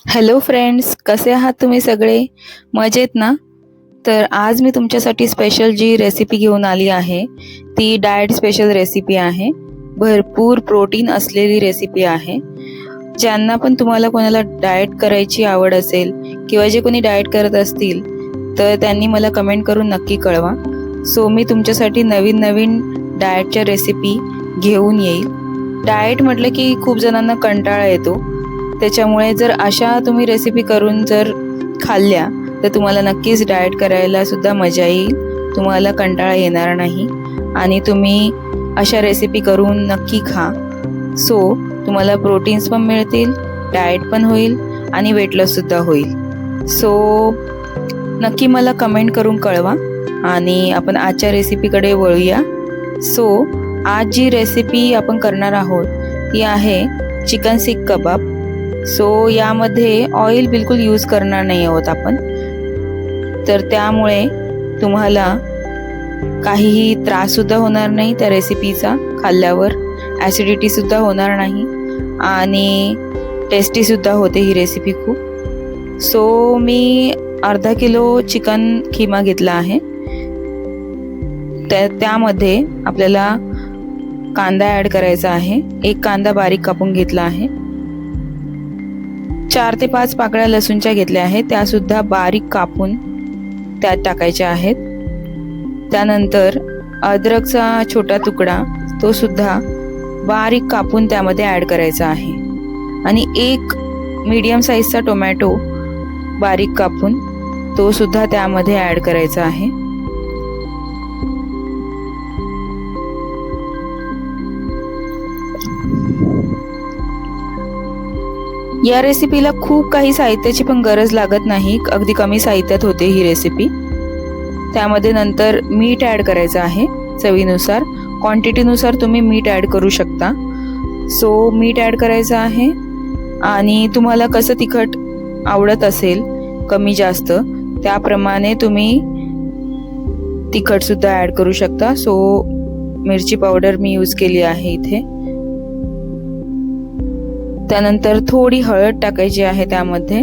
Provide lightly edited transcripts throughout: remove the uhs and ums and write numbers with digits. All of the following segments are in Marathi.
हॅलो फ्रेंड्स, कसे आहात तुम्ही सगळे? मजेत ना? तर आज मी तुमच्यासाठी स्पेशल जी रेसिपी घेऊन आली आहे ती डाएट स्पेशल रेसिपी आहे. भरपूर प्रोटीन असलेली रेसिपी आहे. ज्यांना पण तुम्हाला कोणाला डाएट करायची आवड असेल किंवा जे कोणी डाएट करत असतील तर त्यांनी मला कमेंट करून नक्की कळवा. सो मी तुमच्यासाठी नवीन नवीन डाएटच्या रेसिपी घेऊन येईल. डाएट म्हटलं की खूप जणांना कंटाळा येतो. त्याच्यामुळे जर अशा तुम्ही रेसिपी करून जर खाल्ल्या तर तुम्हाला नक्कीच डाएट करायला सुद्धा मजा येईल. तुम्हाला कंटाळा येणार नाही आणि तुम्ही अशा रेसिपी करून नक्की खा. सो तुम्हाला प्रोटीन्स पण मिळतील, डाएट पण होईल आणि वेट लॉस सुद्धा होईल. सो नक्की मला कमेंट करून कळवा आणि आपण आजच्या रेसिपीकडे वळूया. सो आज जी रेसिपी आपण करणार आहोत ती आहे चिकन सीख कबाब. सो यामध्ये ऑइल बिलकुल यूज करणार नाही आहोत आपण. तर त्यामुळे तुम्हाला काहीही त्राससुद्धा होणार नाही त्या रेसिपीचा खाल्ल्यावर. ॲसिडिटीसुद्धा होणार नाही आणि टेस्टीसुद्धा होते ही रेसिपी खूप. सो मी अर्धा किलो चिकन खिमा घेतला आहे. त्यामध्ये आपल्याला कांदा ॲड करायचा आहे. एक कांदा बारीक कापून घेतला आहे. 4 ते 5 पाकळ्या लसूणच्या घेतल्या आहेत, त्यासुद्धा बारीक कापून त्यात टाकायच्या आहेत. त्यानंतर अद्रकचा छोटा तुकडा तो सुद्धा बारीक कापून त्यामध्ये ॲड करायचा आहे आणि एक मीडियम साईजचा टोमॅटो बारीक कापून तो सुद्धा त्यामध्ये ॲड करायचा आहे. या रेसिपीला खूप काही साहित्याची पण गरज लागत नाही. अगदी कमी साहित्यात होते ही रेसिपी. त्यामध्ये नंतर मीठ ॲड करायचं आहे चवीनुसार. क्वांटिटीनुसार तुम्ही मीठ ॲड करू शकता. सो मीठ ॲड करायचं आहे आणि तुम्हाला कसं तिखट आवडत असेल कमी जास्त त्याप्रमाणे तुम्ही तिखटसुद्धा ॲड करू शकता. सो मिरची पावडर मी यूज केली आहे इथे. त्यानंतर थोडी हळद टाकायची आहे त्यामध्ये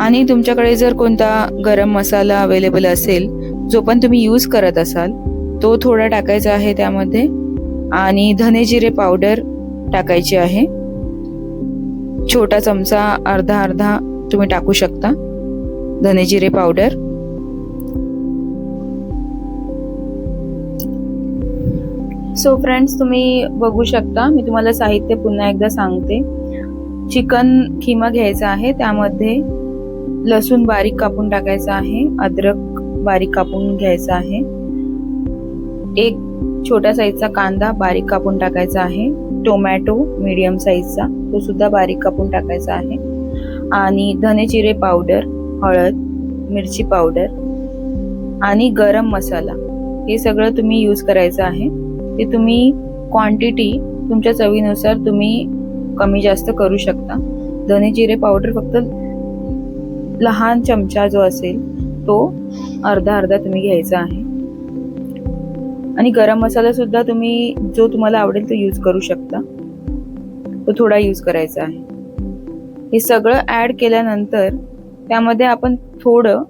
आणि तुमच्याकडे जर कोणता गरम मसाला अवेलेबल असेल जो पण तुम्ही यूज करत असाल तो थोडा टाकायचा आहे त्यामध्ये. आणि धने जिरे पावडर टाकायची आहे. छोटा चमचा अर्धा अर्धा तुम्ही टाकू शकता धने जिरे पावडर. सो फ्रेंड्स, तुम्ही बघू शकता, मी तुम्हाला साहित्य पुन्हा एकदा सांगते. चिकन खिमा घ्यायचा आहे, त्यामध्ये लसूण बारीक कापून टाकायचा आहे, अद्रक बारीक कापून घ्यायचा आहे, एक छोटा साईजचा कांदा बारीक कापून टाकायचा आहे, टोमॅटो मीडियम साईजचा तो सुद्धा बारीक कापून टाकायचा आहे आणि धने जिरे पावडर, हळद, मिरची पावडर आणि गरम मसाला हे सगळं तुम्ही यूज करायचं आहे. ते तुम्ही क्वांटिटी तुमच्या चवीनुसार तुम्ही कमी जास्त करू शकता. धने जिरे पावडर फक्त लहान चमचा जो असेल तो अर्धा अर्धा तुम्ही घ्यायचा आहे आणि गरम मसाला सुद्धा तुम्ही जो तुम्हाला आवडेल तो यूज करू शकता, तो थोडा यूज करायचा आहे. हे सगळं ॲड केल्यानंतर त्यामध्ये आपण थोडं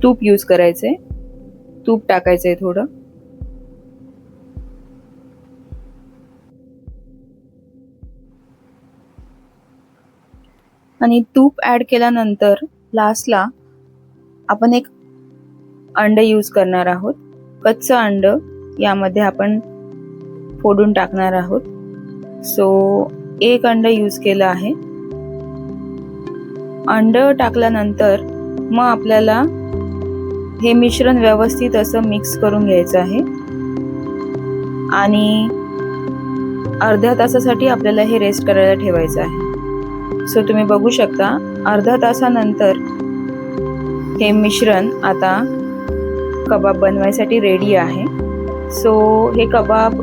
तूप यूज करायचंय. तूप टाकायचंय थोडं आणि तूप ॲड केल्यानंतर लास्टला आपण एक अंड यूज करणार आहोत. कच्चं अंड यामध्ये आपण फोडून टाकणार आहोत. सो एक अंड यूज केलं आहे. अंड टाकल्यानंतर मग आपल्याला हे मिश्रण व्यवस्थित असं मिक्स करून घ्यायचं आहे आणि अर्ध्या तासासाठी आपल्याला हे रेस्ट करायला ठेवायचं आहे. सो तुम्ही बघू शकता, अर्धा तासानंतर हे मिश्रण आता कबाब बनवायसाठी रेडी आहे. सो हे कबाब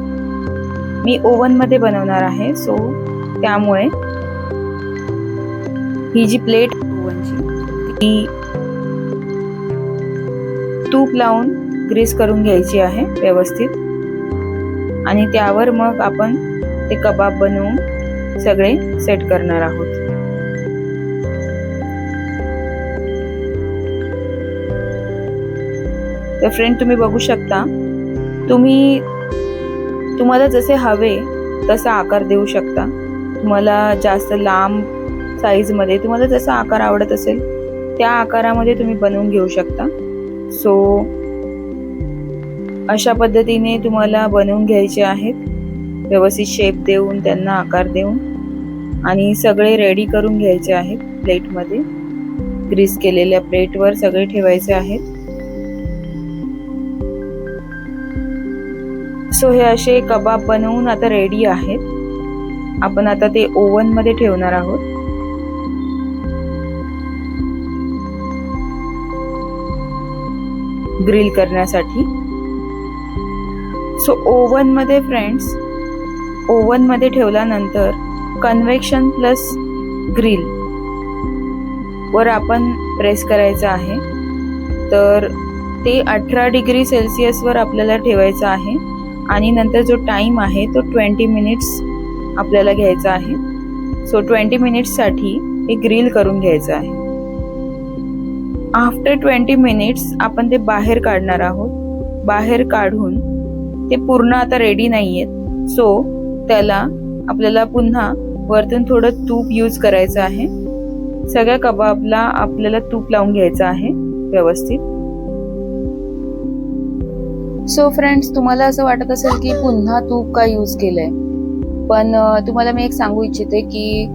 मी ओव्हनमध्ये बनवणार आहे. सो त्यामुळे ही जी प्लेट ओव्हनची ती तूप लावून ग्रीस करून घ्यायची आहे व्यवस्थित आणि त्यावर मग आपण ते कबाब बनवून सगळे सेट करणार आहोत. तर फ्रेंड, तुम्ही बघू शकता, तुम्हाला जसे हवे तसा आकार देऊ शकता. तुम्हाला जास्त लांब साईजमध्ये तुम्हाला जसा आकार आवडत असेल त्या आकारामध्ये तुम्ही बनवून घेऊ शकता. सो अशा पद्धतीने तुम्हाला बनवून घ्यायचे आहेत, व्यवस्थित शेप देऊन, त्यांना आकार देऊन, आणि सगळे रेडी करून घ्यायचे आहेत. प्लेटमध्ये ग्रीस केलेल्या प्लेटवर सगळे ठेवायचे आहेत. सो हे असे कबाब बनवून आता रेडी आहेत. आपण आता ते ओव्हन मध्ये ठेवणार आहोत. ग्रिल करण्यासाठी. सो ओव्हन मध्ये फ्रेंड्स, ओव्हन मध्ये ठेवल्यानंतर कन्व्हेक्शन प्लस ग्रिल वर आपण प्रेस करायचं आहे. तर ते 18 डिग्री सेल्सिअस वर आपल्याला ठेवायचं आहे. आणि नंतर जो टाइम आहे तो 20 मिनिट्स आपल्याला घ्यायचा आहे. सो 20 मिनिट्ससाठी हे ग्रिल करून घ्यायचं आहे. आफ्टर 20 मिनिट्स आपण ते बाहेर काढणार आहोत. बाहेर काढून ते पूर्ण आता रेडी नाहीयेत. सो त्याला आपल्याला पुन्हा वरतून थोडं तूप यूज करायचं आहे. सगळ्या कबाबला आपल्याला तूप लावून घ्यायचं आहे व्यवस्थित. सो फ्रेंड्स, तुम्हाला असं वाटत असेल की पुन्हा तूप का यूज केलंय, पण तुम्हाला मी एक सांगू इच्छिते की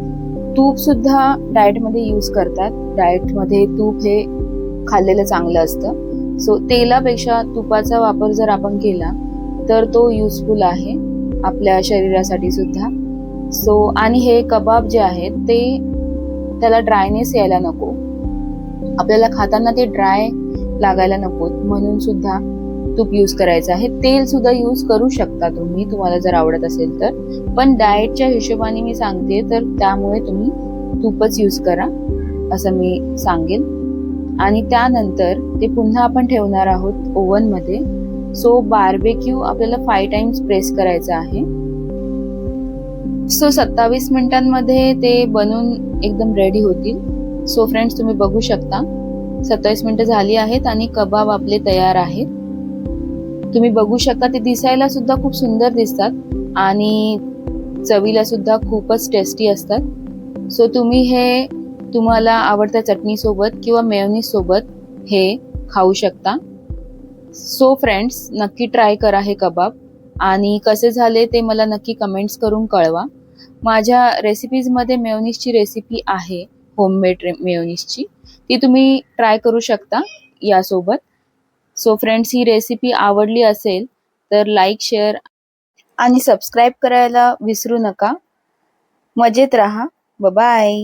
तूप सुद्धा डाएटमध्ये यूज करतात. डाएटमध्ये तूप हे खाल्लेलं चांगलं असतं. सो तेलापेक्षा तुपाचा वापर जर आपण केला तर तो युजफुल आहे आपल्या शरीरासाठी सुद्धा. सो आणि हे कबाब जे आहेत ते त्याला ड्रायनेस यायला नको, आपल्याला खाताना ते ड्राय लागायला नको, म्हणून सुद्धा तूप यूज करायचं आहे. तेल सुद्धा यूज करू शकता तुम्ही, तुम्हाला जर आवडत असेल तर. पण डाएटच्या हिशोबाने मी सांगते, तर त्यामुळे तुम्ही तूपच यूज करा असं मी सांगेन. आणि त्यानंतर ते पुन्हा आपण ठेवणार आहोत ओव्हन मध्ये. सो बार्बेक्यू आपल्याला 5 टाइम्स प्रेस करायचं आहे. सो 27 मिनिटांमध्ये ते बनून एकदम रेडी होतील. सो फ्रेंड्स, तुम्ही बघू शकता 27 मिनिटं झाली आहेत आणि कबाब आपले तयार आहेत. तुम्ही बघू शकता ते दिसायला सुद्धा खूप सुंदर दिसतात आणि चवीला सुद्धा खूपच टेस्टी असतात. सो तुम्ही हे तुम्हाला आवडत्या चटणी सोबत किंवा मेयोनीज सोबत हे खाऊ शकता. सो फ्रेंड्स, नक्की ट्राय करा हे कबाब, आणि कसे झाले ते मला नक्की कमेंट्स करून कळवा. माझ्या रेसिपीजमध्ये मेयोनीजची रेसिपी आहे, होममेड मेयोनीजची, ती तुम्ही ट्राय करू शकता यासोबत. सो फ्रेंड्स, ही रेसिपी आवडली असेल तर लाईक, शेअर आणि सबस्क्राईब करायला विसरू नका. मजेत राहा. बाय.